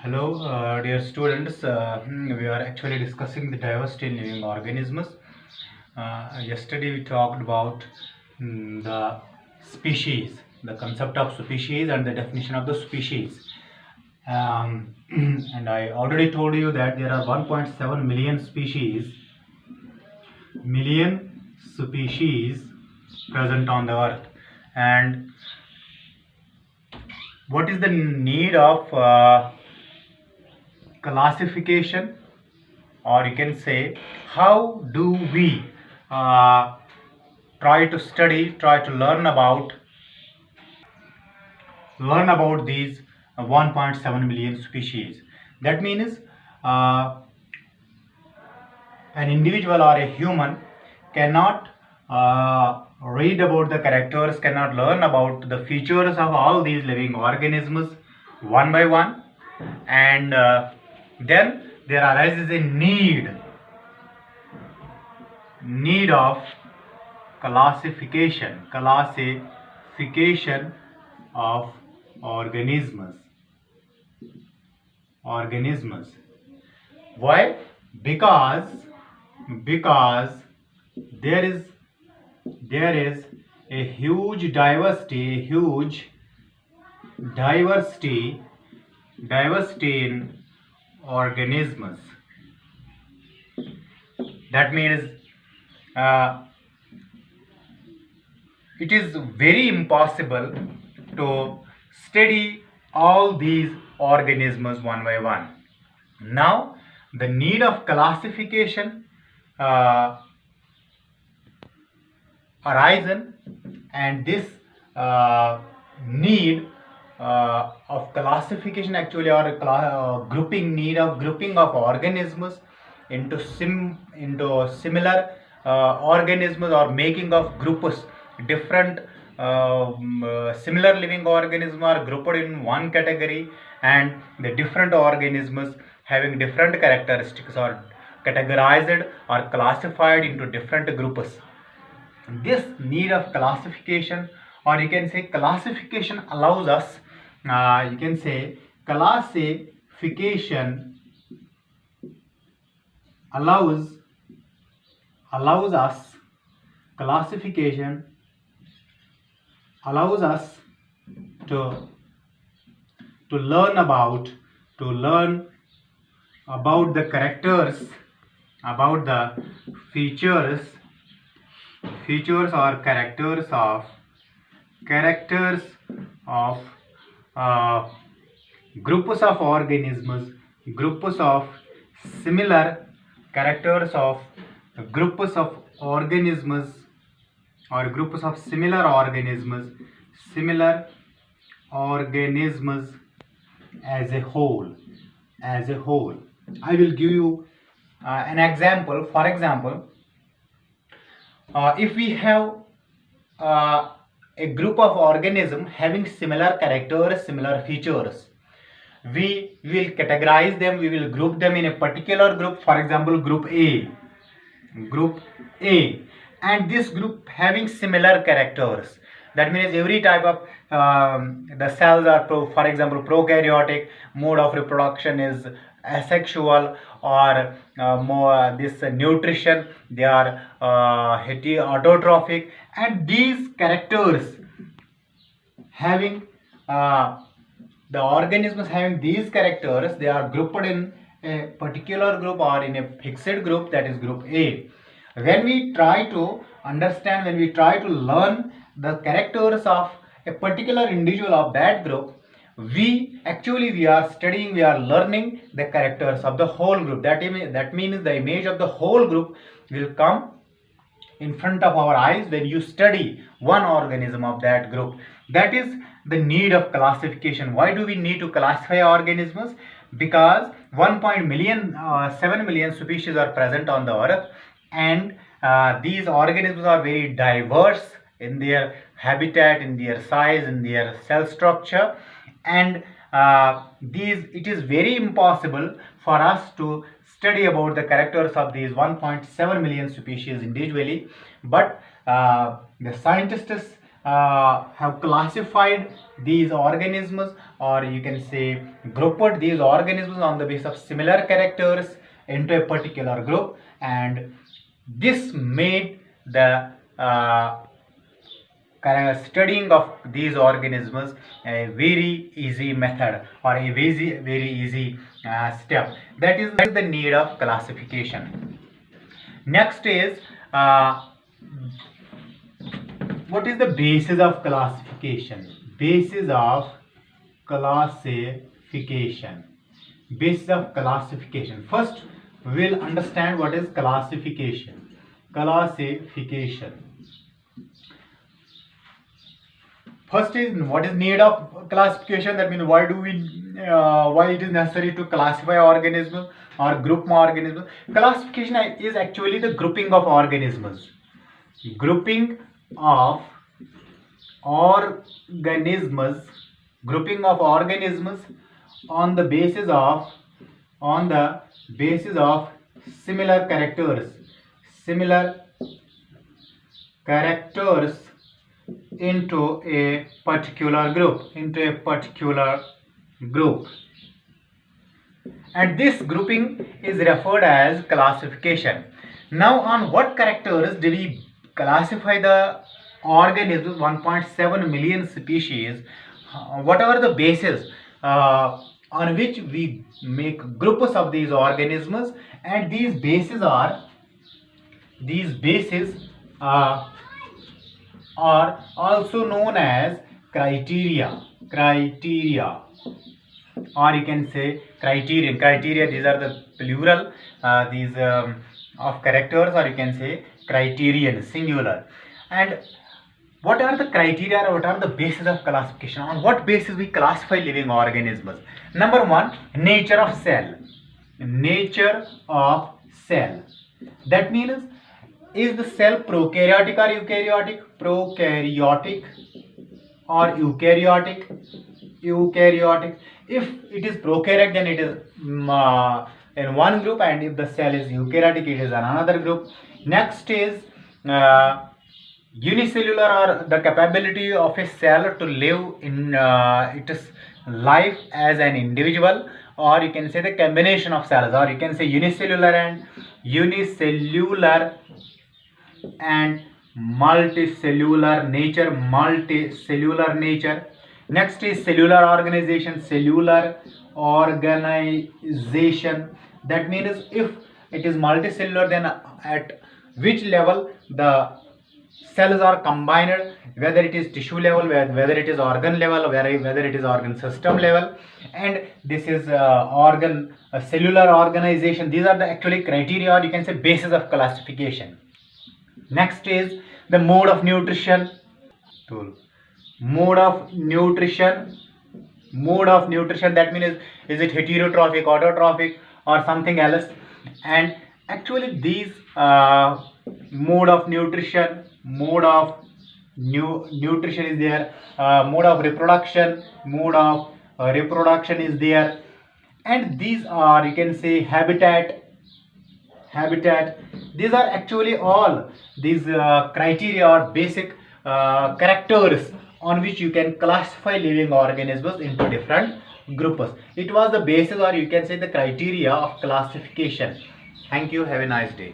Hello, dear students. We are actually discussing the diversity in living organisms. Yesterday we talked about the species, the concept of species and the definition of the species. And I already told you that there are 1.7 million species present on the earth. And what is the need of classification, or you can say how do we uh, try to learn about these 1.7 million species. That means uh, an individual or a human cannot read about the characters, cannot learn about the features of all these living organisms one by one, and then there arises a need of classification of organisms organisms Why? Because there is there is a huge diversity in organisms. That means uh, it is very impossible to study all these organisms one by one. Now, the need of classification uh, arisen, and this need of classification actually, or grouping of organisms into similar organisms, or making of groups. Different similar living organisms are grouped in one category, and the different organisms having different characteristics are categorized or classified into different groups. This need of classification, or you can say classification, allows us, you can say classification allows us classification allows us to learn about the characters, about the features or characters of uh, groups of organisms, groups of similar characters of groups of organisms, or groups of similar organisms as a whole. I will give you an example. For example, if we have a group of organisms having similar characters, similar features, we will categorize them, we will group them in a particular group. For example, group A, and this group having similar characters. That means every type of the cells are, for example, prokaryotic, mode of reproduction is asexual, or more this nutrition, they are autotrophic, and these characters having the organisms having these characters, they are grouped in a particular group or in a fixed group, that is group A. When we try to understand, when we try to learn the characters of a particular individual of that group, we are learning the characters of the whole group. That means the image of the whole group will come in front of our eyes when you study one organism of that group. That is the need of classification. Why do we need to classify organisms? Because 1.7 million species are present on the earth, and these organisms are very diverse in their habitat, in their size, in their cell structure, and it is very impossible for us to study about the characters of these 1.7 million species individually. But the scientists have classified these organisms, or you can say grouped these organisms on the basis of similar characters into a particular group, and this made the studying of these organisms a very easy method, or a very easy step. That is the need of classification. Next is what is the basis of classification? Basis of classification. Basis of classification. First, we will understand what is classification. Classification. First is what is need of classification. That means why it is necessary to classify organisms or group organisms. Classification is actually the grouping of organisms. Grouping of organisms. Grouping of organisms on the basis of similar characters. Similar characters into a particular group, and this grouping is referred as classification. Now, on what characters do we classify the organisms? 1.7 million species. Whatever the basis on which we make groups of these organisms, and these bases are also known as criteria, or you can say criterion. These are the plural of characters, or you can say criterion, singular. And what are the criteria, or what are the basis of classification? On what basis we classify living organisms? Number one, nature of cell. Nature of cell. That means, is the cell prokaryotic or eukaryotic? Prokaryotic or eukaryotic? Eukaryotic. If it is prokaryotic, then it is in one group, and if the cell is eukaryotic, it is in another group. Next is unicellular, or the capability of a cell to live in its life as an individual, or you can say the combination of cells, or you can say unicellular and multicellular nature. Next is cellular organization. That means if it is multicellular, then at which level the cells are combined, whether it is tissue level, whether it is organ level, whether it is organ system level, and this is cellular organization. These are the actually criteria, or you can say basis of classification. Next is the mode of nutrition. Mode of nutrition. That means is it heterotrophic, autotrophic, or something else? And actually these mode of nutrition is there. Mode of reproduction is there, and these are, you can say, habitat. These are actually all these criteria or basic characters on which you can classify living organisms into different groups. It was the basis, or you can say the criteria of classification. Thank you. Have a nice day.